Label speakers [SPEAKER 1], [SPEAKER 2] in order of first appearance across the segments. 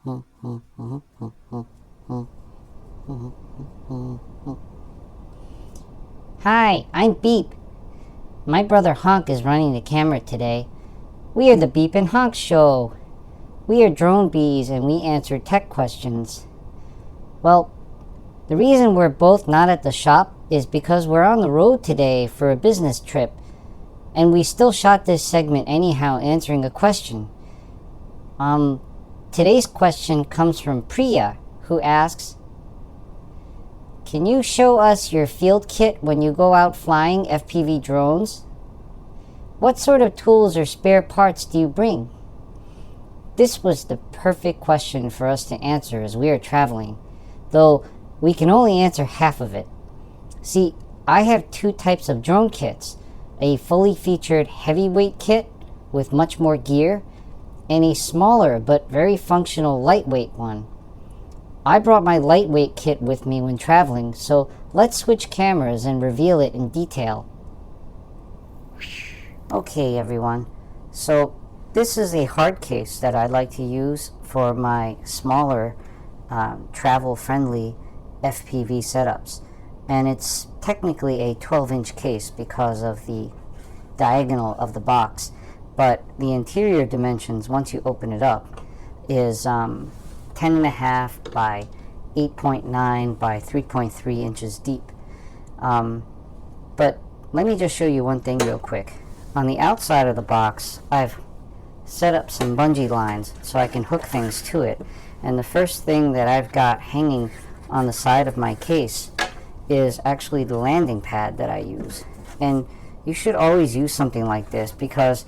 [SPEAKER 1] Hi, I'm Beep. My brother Honk is running the camera today. We are the Beep and Honk Show. We are drone bees and we answer tech questions. Well, the reason we're both not at the shop is because we're on the road today for a business trip, and we still shot this segment anyhow answering a question. Today's question comes from Priya, who asks, can you show us your field kit when you go out flying FPV drones? What sort of tools or spare parts do you bring? This was the perfect question for us to answer as we are traveling, though we can only answer half of it. See, I have two types of drone kits, a fully featured heavyweight kit with much more gear, and a smaller but very functional lightweight one. I brought my lightweight kit with me when traveling, so let's switch cameras and reveal it in detail. Okay everyone, so this is a hard case that I like to use for my smaller travel-friendly FPV setups, and it's technically a 12-inch case because of the diagonal of the box, but the interior dimensions once you open it up is 10.5 by 8.9 by 3.3 inches deep. But let me just show you one thing real quick. On the outside of the box, I've set up some bungee lines so I can hook things to it. And the first thing that I've got hanging on the side of my case is actually the landing pad that I use. And you should always use something like this because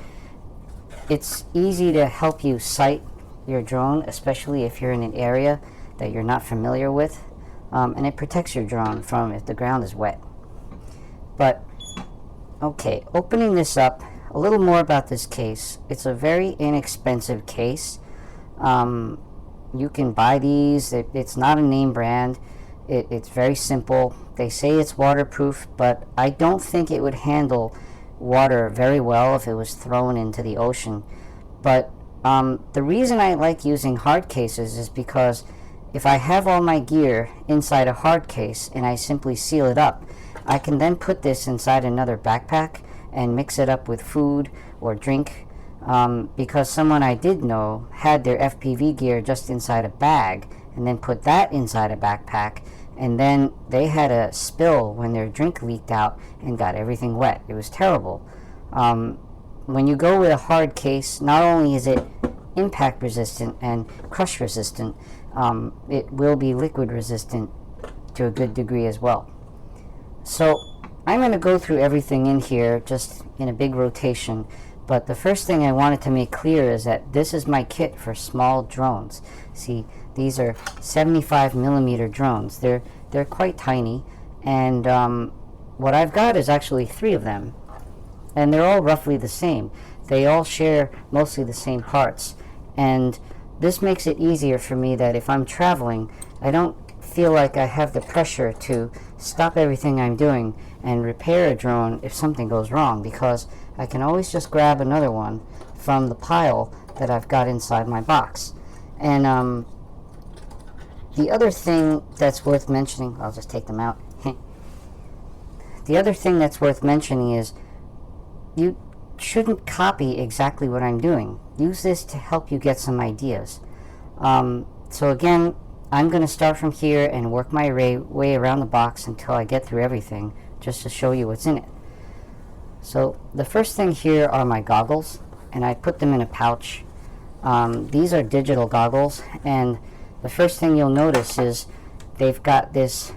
[SPEAKER 1] it's easy to help you sight your drone, especially if you're in an area that you're not familiar with, and it protects your drone from if the ground is wet. But okay, opening this up, a little more about this case. It's a very inexpensive case. You can buy these. It's not a name brand. It's very simple. They say it's waterproof, but I don't think it would handle water very well if it was thrown into the ocean. But the reason I like using hard cases is because if I have all my gear inside a hard case and I simply seal it up, I can then put this inside another backpack and mix it up with food or drink, because someone I did know had their FPV gear just inside a bag and then put that inside a backpack, and then they had a spill when their drink leaked out and got everything wet. It was terrible. When you go with a hard case, not only is it impact resistant and crush resistant, it will be liquid resistant to a good degree as well. So I'm going to go through everything in here just in a big rotation, but the first thing I wanted to make clear is that this is my kit for small drones. See, these are 75mm drones. They're quite tiny, and what I've got is actually 3 of them, and they're all roughly the same. They all share mostly the same parts, and this makes it easier for me that if I'm traveling, I don't feel like I have the pressure to stop everything I'm doing and repair a drone if something goes wrong, because I can always just grab another one from the pile that I've got inside my box. And the other thing that's worth mentioning, I'll just take them out. The other thing that's worth mentioning is you shouldn't copy exactly what I'm doing. Use this to help you get some ideas. So again, I'm going to start from here and work my way around the box until I get through everything, just to show you what's in it. So the first thing here are my goggles, and I put them in a pouch. These are digital goggles, and the first thing you'll notice is they've got this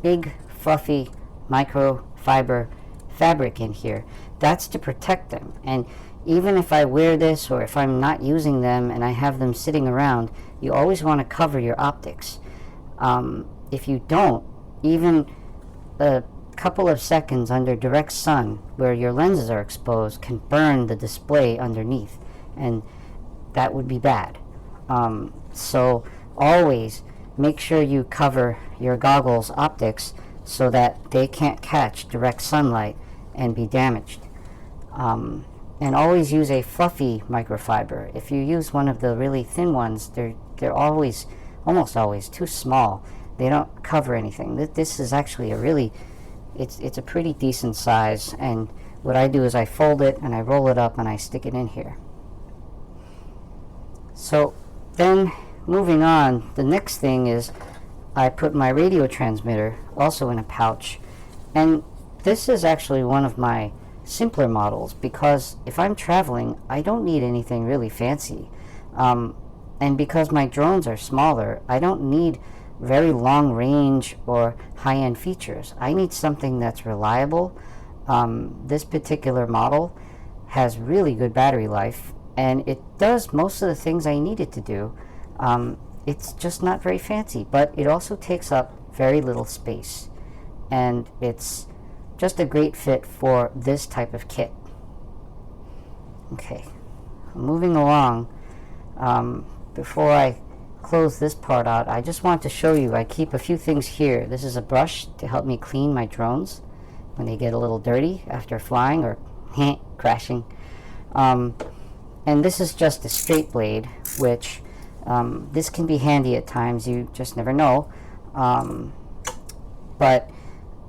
[SPEAKER 1] big fluffy microfiber fabric in here. That's to protect them, and even if I wear this or if I'm not using them and I have them sitting around, you always want to cover your optics. If you don't, even a couple of seconds under direct sun where your lenses are exposed can burn the display underneath, and that would be bad. So always make sure you cover your goggles optics so that they can't catch direct sunlight and be damaged. And always use a fluffy microfiber. If you use one of the really thin ones, they're always, almost always, too small. They don't cover anything. This is actually a really, it's a pretty decent size, and what I do is I fold it and I roll it up and I stick it in here. So then moving on, the next thing is I put my radio transmitter also in a pouch, and this is actually one of my simpler models because if I'm traveling, I don't need anything really fancy, and because my drones are smaller, I don't need very long range or high-end features. I need something that's reliable. This particular model has really good battery life, and it does most of the things I need it to do. It's just not very fancy, but it also takes up very little space, and it's just a great fit for this type of kit. Okay, moving along, before I close this part out, I just want to show you, I keep a few things here. This is a brush to help me clean my drones when they get a little dirty after flying or crashing. And this is just a straight blade, which this can be handy at times, you just never know. But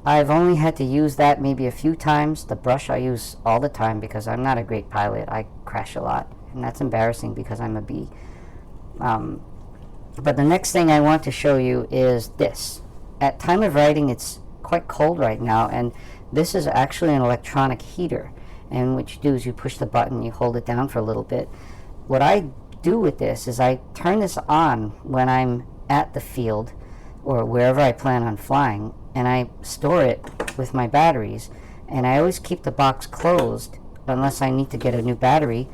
[SPEAKER 1] I've only had to use that maybe a few times. The brush I use all the time because I'm not a great pilot. I crash a lot, and that's embarrassing because I'm a bee. But the next thing I want to show you is this. At time of writing, it's quite cold right now, and this is actually an electronic heater. And what you do is you push the button, you hold it down for a little bit. What I do with this is I turn this on when I'm at the field or wherever I plan on flying, and I store it with my batteries, and I always keep the box closed unless I need to get a new battery,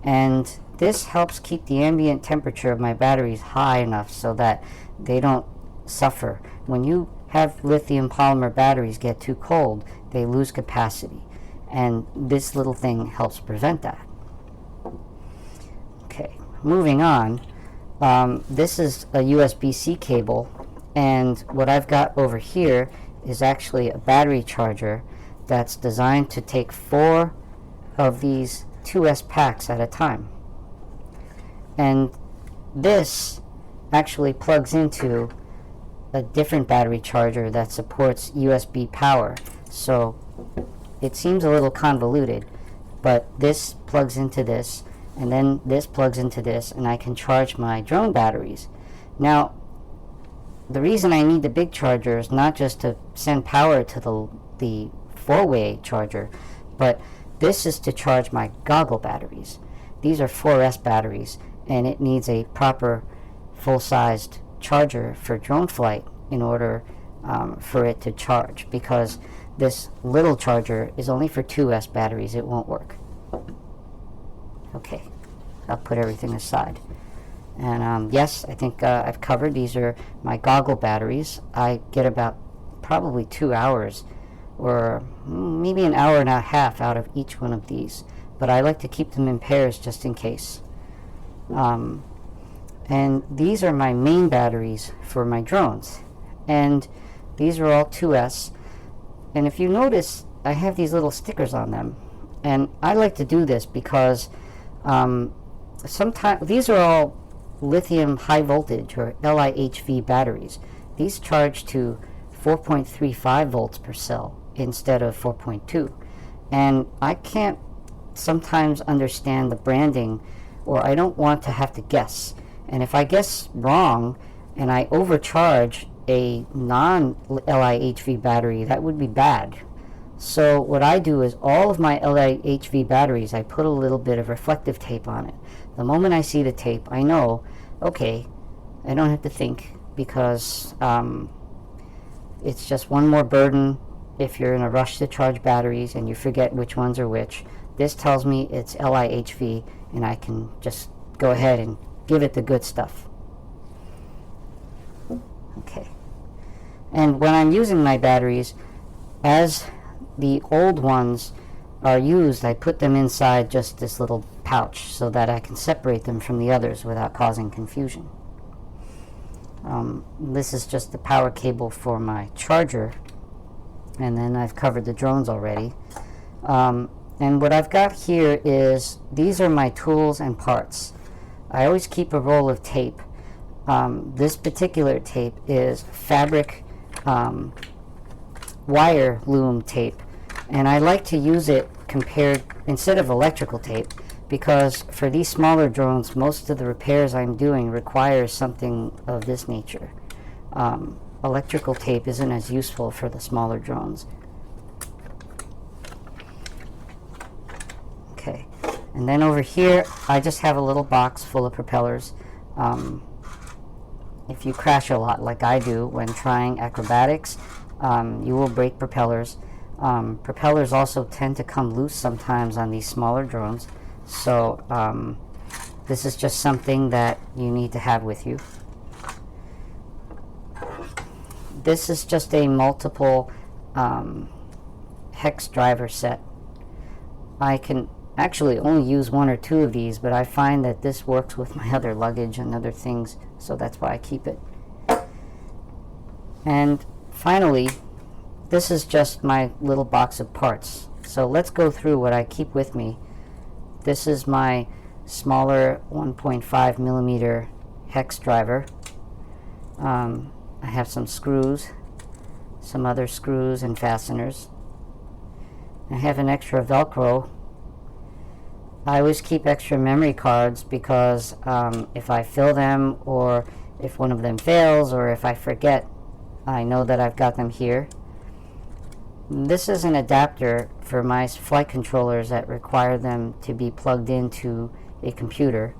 [SPEAKER 1] and this helps keep the ambient temperature of my batteries high enough so that they don't suffer. When you have lithium polymer batteries get too cold, they lose capacity, and this little thing helps prevent that. Okay, moving on, this is a USB-C cable, and what I've got over here is actually a battery charger that's designed to take 4 of these 2S packs at a time. And this actually plugs into a different battery charger that supports USB power. So it seems a little convoluted, but this plugs into this, and then this plugs into this, and I can charge my drone batteries. Now, the reason I need the big charger is not just to send power to the 4-way charger, but this is to charge my Goggle batteries. These are 4S batteries, and it needs a proper full-sized charger for drone flight in order for it to charge, because this little charger is only for 2S batteries. It won't work. Okay, I'll put everything aside. And yes, I think I've covered. These are my Goggle batteries. I get about probably 2 hours or maybe an hour and a half out of each one of these, but I like to keep them in pairs just in case. And these are my main batteries for my drones, and these are all 2S. And if you notice, I have these little stickers on them, and I like to do this because sometimes these are all lithium high voltage or LIHV batteries. These charge to 4.35 volts per cell instead of 4.2, and I can't sometimes understand the branding, or I don't want to have to guess. And if I guess wrong and I overcharge a non-LIHV battery, that would be bad. So what I do is all of my LIHV batteries, I put a little bit of reflective tape on it. The moment I see the tape, I know, okay, I don't have to think, because it's just one more burden if you're in a rush to charge batteries and you forget which ones are which. This tells me it's LIHV, and I can just go ahead and give it the good stuff. Okay. And when I'm using my batteries, as the old ones are used, I put them inside just this little pouch so that I can separate them from the others without causing confusion. This is just the power cable for my charger, and then I've covered the drones already. And what I've got here is, these are my tools and parts. I always keep a roll of tape. This particular tape is fabric wire loom tape, and I like to use it compared instead of electrical tape, because for these smaller drones, most of the repairs I'm doing requires something of this nature. Electrical tape isn't as useful for the smaller drones. Okay, and then over here I just have a little box full of propellers. If you crash a lot like I do when trying acrobatics, you will break propellers. Propellers also tend to come loose sometimes on these smaller drones, so this is just something that you need to have with you. This is just a multiple hex driver set. I can actually only use one or two of these, but I find that this works with my other luggage and other things, so that's why I keep it. And finally, this is just my little box of parts. So let's go through what I keep with me. This is my smaller 1.5 millimeter hex driver. I have some screws, some other screws and fasteners. I have an extra Velcro. I always keep extra memory cards because if I fill them, or if one of them fails, or if I forget, I know that I've got them here. This is an adapter for my flight controllers that require them to be plugged into a computer.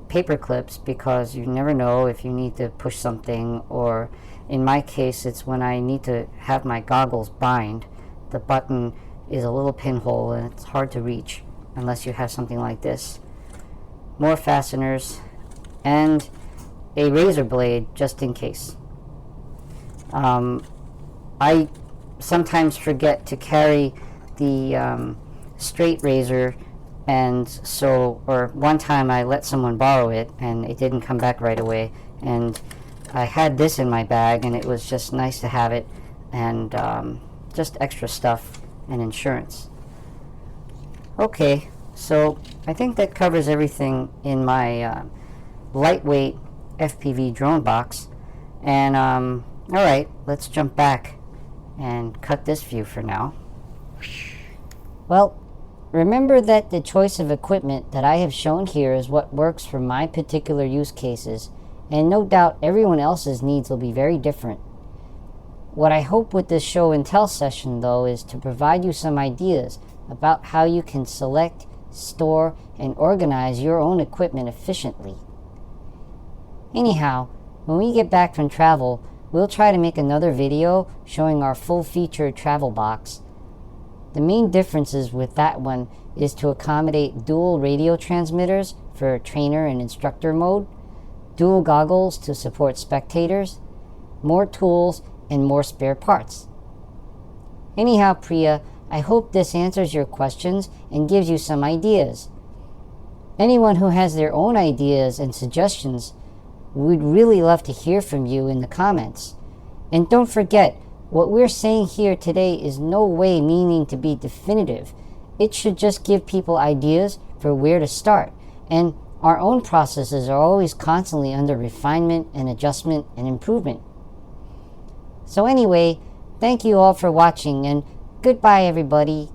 [SPEAKER 1] Paper clips, because you never know if you need to push something, or in my case it's when I need to have my goggles bind. The button is a little pinhole and it's hard to reach unless you have something like this. More fasteners and a razor blade just in case. I sometimes forget to carry the straight razor, and so, or one time I let someone borrow it and it didn't come back right away, and I had this in my bag and it was just nice to have it, and just extra stuff and insurance. Okay, so I think that covers everything in my lightweight FPV drone box, and alright, let's jump back and cut this view for now. Well, remember that the choice of equipment that I have shown here is what works for my particular use cases, and no doubt everyone else's needs will be very different. What I hope with this show and tell session, though, is to provide you some ideas about how you can select, store, and organize your own equipment efficiently. Anyhow, when we get back from travel, we'll try to make another video showing our full-featured travel box. The main differences with that one is to accommodate dual radio transmitters for trainer and instructor mode, dual goggles to support spectators, more tools, and more spare parts. Anyhow, Priya, I hope this answers your questions and gives you some ideas. Anyone who has their own ideas and suggestions, we'd really love to hear from you in the comments. And don't forget, what we're saying here today is no way meaning to be definitive. It should just give people ideas for where to start. And our own processes are always constantly under refinement and adjustment and improvement. So anyway, thank you all for watching, and goodbye everybody.